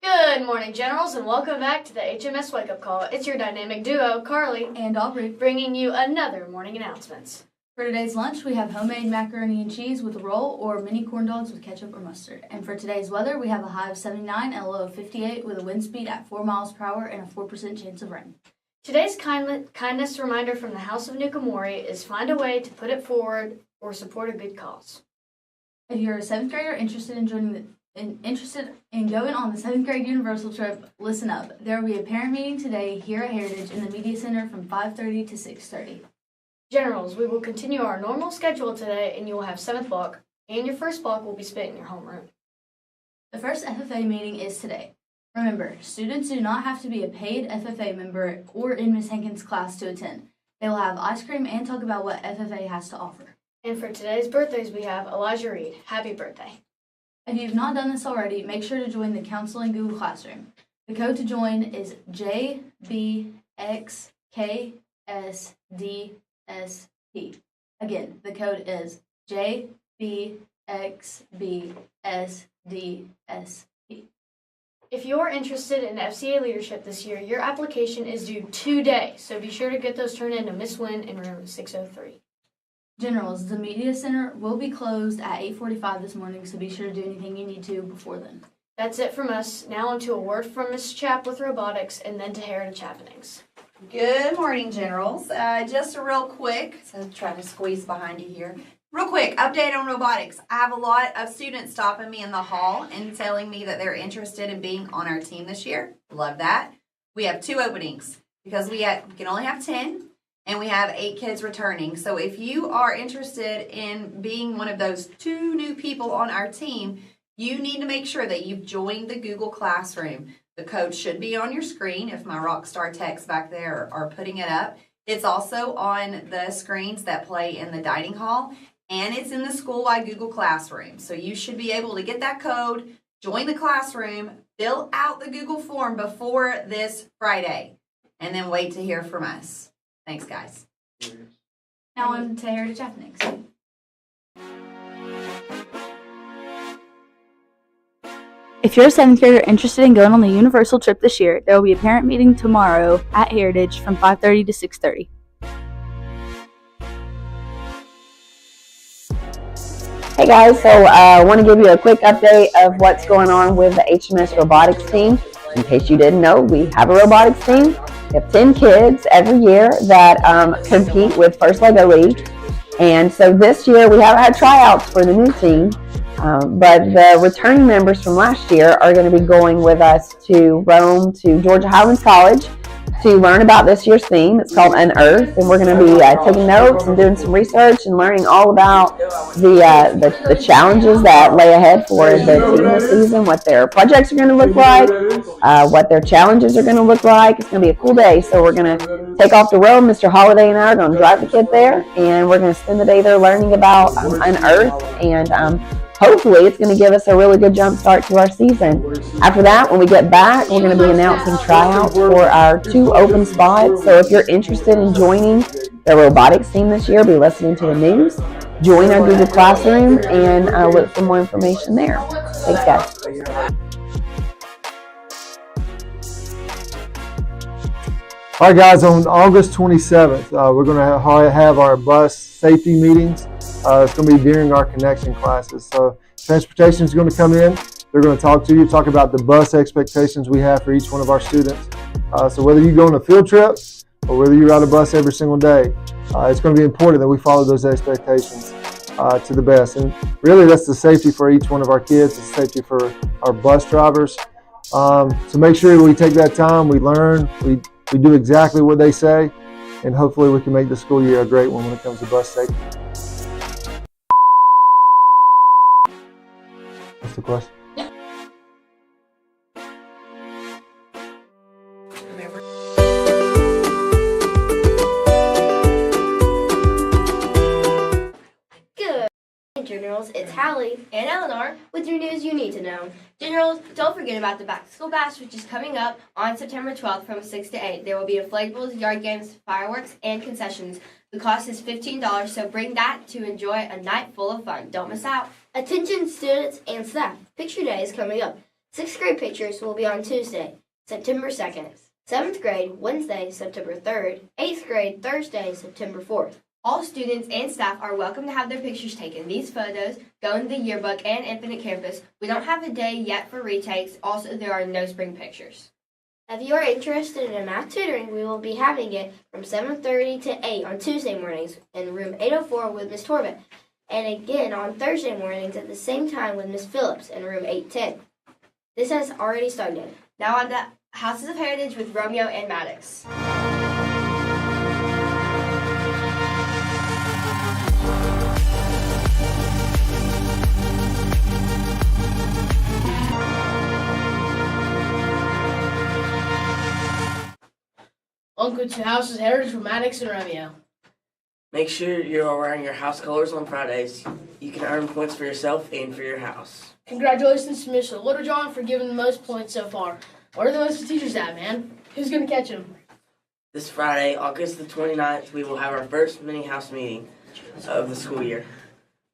Good morning, Generals, and welcome back to the HMS Wake Up Call. It's your dynamic duo, Carly and Aubrey, bringing you another morning announcements. For today's lunch, we have homemade macaroni and cheese with a roll or mini corn dogs with ketchup or mustard. And for today's weather, we have a high of 79 and a low of 58 with a wind speed at 4 miles per hour and a 4% chance of rain. Today's kindness reminder from the House of Nukamori is find a way to put it forward or support a good cause. If you're a 7th grader interested in going on the 7th grade universal trip, listen up. There will be a parent meeting today here at Heritage in the Media Center from 5:30 to 6:30. Generals, we will continue our normal schedule today, and you will have 7th block, and your 1st block will be spent in your homeroom. The first FFA meeting is today. Remember, students do not have to be a paid FFA member or in Ms. Hankins' class to attend. They will have ice cream and talk about what FFA has to offer. And for today's birthdays, we have Elijah Reed. Happy birthday. If you have not done this already, make sure to join the Counseling Google Classroom. The code to join is JBXKSDSP. Again, the code is JBXBSDSP. If you're interested in FCA leadership this year, your application is due today, so be sure to get those turned in to Miss Wynn in room 603. Generals, the Media Center will be closed at 8:45 this morning, so be sure to do anything you need to before then. That's it from us. Now on to a word from Miss Chapp with robotics, and then to Heritage Happenings. Good morning, Generals. Just a real quick, so trying to squeeze behind you here. Real quick, update on robotics. I have a lot of students stopping me in the hall and telling me that they're interested in being on our team this year. Love that. We have 2 openings because we can only have 10. And we have 8 kids returning. So if you are interested in being one of those 2 new people on our team, you need to make sure that you've joined the Google Classroom. The code should be on your screen if my Rockstar techs back there are putting it up. It's also on the screens that play in the dining hall, and it's in the school-wide Google Classroom. So you should be able to get that code, join the classroom, fill out the Google form before this Friday, and then wait to hear from us. Thanks, guys. Now on to Heritage Happenings. If you're a 7th grader interested in going on the Universal trip this year, there will be a parent meeting tomorrow at Heritage from 5:30 to 6:30. Hey guys, so I want to give you a quick update of what's going on with the HMS robotics team. In case you didn't know, we have a robotics team. We have 10 kids every year that compete with First Lego League. And so this year we haven't had tryouts for the new team, but the returning members from last year are going to be going with us to Rome to Georgia Highlands College to learn about this year's theme. It's called Unearth, and we're going to be taking notes and doing some research and learning all about the challenges that lay ahead for the team this season, what their projects are going to look like, what their challenges are going to look like. It's going to be a cool day, so we're going to take off to Rome. Mr. Holiday and I are going to drive the kids there, and we're going to spend the day there learning about Unearth, and hopefully it's going to give us a really good jump start to our season. After that, when we get back, we're going to be announcing tryouts for our 2 open spots. So if you're interested in joining the robotics team this year, be listening to the news, join our Google Classroom, and look for more information there. Thanks, guys. All right, guys, on August 27th, we're going to have our bus safety meetings. It's going to be during our connection classes. So transportation is going to come in. They're going to talk to you, talk about the bus expectations we have for each one of our students. So whether you go on a field trip or whether you ride a bus every single day, it's going to be important that we follow those expectations to the best. And really, that's the safety for each one of our kids. It's safety for our bus drivers. So make sure we take that time, we learn, we do exactly what they say, and hopefully we can make the school year a great one when it comes to bus safety. What's the question? Generals, it's Hallie and Eleanor with your news you need to know. Generals, don't forget about the Back to School Bash, which is coming up on September 12th from 6 to 8. There will be inflatables, yard games, fireworks, and concessions. The cost is $15, so bring that to enjoy a night full of fun. Don't miss out. Attention students and staff. Picture Day is coming up. 6th grade pictures will be on Tuesday, September 2nd. 7th grade, Wednesday, September 3rd. 8th grade, Thursday, September 4th. All students and staff are welcome to have their pictures taken. These photos go in the yearbook and Infinite Campus. We don't have a day yet for retakes. Also, there are no spring pictures. If you are interested in math tutoring, we will be having it from 7:30 to 8 on Tuesday mornings in room 804 with Miss Torvett, and again on Thursday mornings at the same time with Miss Phillips in room 810. This has already started. Now on to Houses of Heritage with Romeo and Maddox. Welcome to Houses Heritage with Maddox and Romeo. Make sure you're wearing your house colors on Fridays. You can earn points for yourself and for your house. Congratulations to Mr. Little John for giving the most points so far. Where are the rest of the teachers at, man? Who's going to catch them? This Friday, August the 29th, we will have our first mini house meeting of the school year.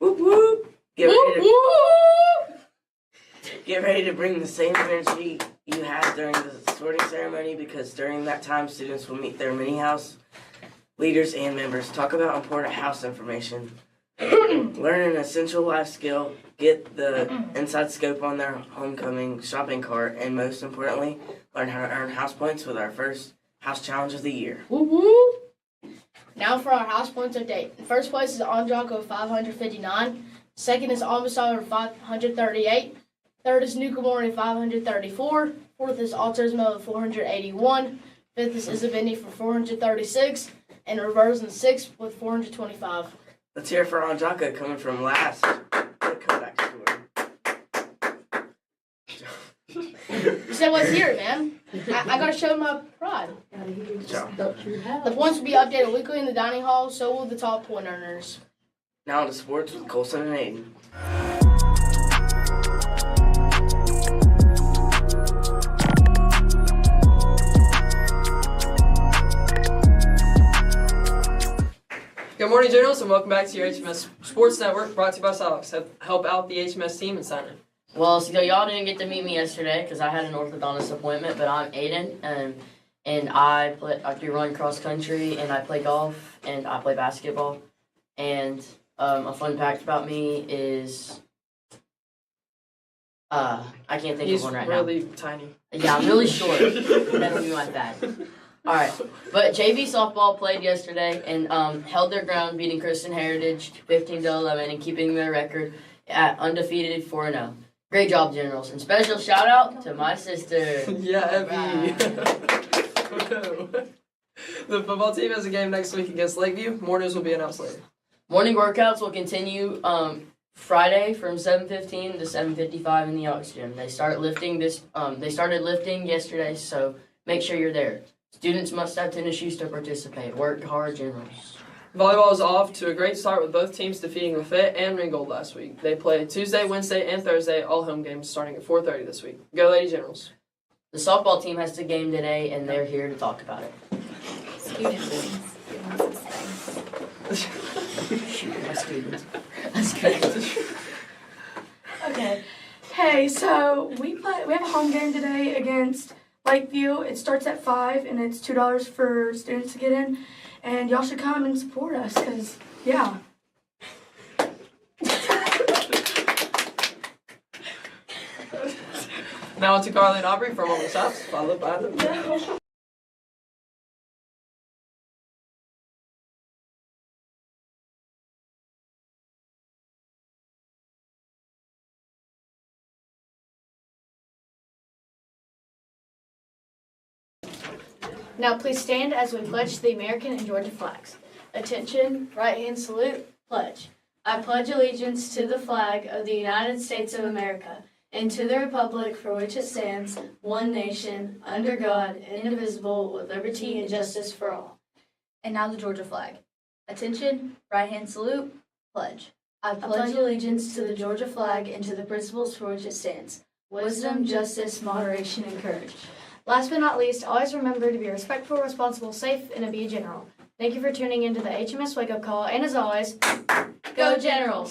Whoop whoop! Get ready to bring the same energy you had during the sorting ceremony, because during that time, students will meet their mini house leaders and members, talk about important house information, learn an essential life skill, get the inside scope on their homecoming shopping cart, and most importantly, learn how to earn house points with our first house challenge of the year. Whoop whoop! Now for our house points update. In first place is Andronco with 559. Second is Almasar with 538. Third is Nukamori with 534. Fourth is Altersmo with 481. Fifth is Isabindi for 436. And reverse in sixth with 425. Let's hear for Andronco coming from last. The comeback story. You said let's hear it, man. I gotta show my pride. Good job. The points will be updated weekly in the dining hall, so will the top point earners. Now on to sports with Colson and Aiden. Good morning, Generals, and welcome back to your HMS Sports Network, brought to you by Sox. Help out the HMS team and sign in. Well, so y'all didn't get to meet me yesterday because I had an orthodontist appointment, but I'm Aiden, and I do run cross country, and I play golf, and I play basketball. And a fun fact about me is I can't think of one right now. He's really tiny. Yeah, I'm really short. That'll be my bad. All right, but JV softball played yesterday and held their ground, beating Kristen Heritage 15-11 and keeping their record at undefeated 4-0. Great job, Generals, and special shout out to my sister. Yeah, Evie. The football team has a game next week against Lakeview. More news will be announced later. Morning workouts will continue Friday from 7:15 to 7:55 in the Aux Gym. They started lifting yesterday, so make sure you're there. Students must have tennis shoes to participate. Work hard, Generals. Volleyball is off to a great start with both teams defeating Lafayette and Ringgold last week. They play Tuesday, Wednesday, and Thursday, all home games starting at 4:30 this week. Go Lady Generals. The softball team has a game today, and they're here to talk about it. Shoot, my students. That's good. Okay. Hey, so we have a home game today against Lakeview. It starts at 5, and it's $2 for students to get in. And y'all should come and support us, because, yeah. Now on to Carly and Aubrey from On the Shops, followed by them. Now please stand as we pledge the American and Georgia flags. Attention, right hand salute, pledge. I pledge allegiance to the flag of the United States of America and to the republic for which it stands, one nation, under God, indivisible, with liberty and justice for all. And now the Georgia flag. Attention, right hand salute, pledge. I pledge allegiance to the Georgia flag and to the principles for which it stands, wisdom, justice, moderation, and courage. Last but not least, always remember to be respectful, responsible, safe, and to be a general. Thank you for tuning into the HMS Wake Up Call, and as always, Go Generals!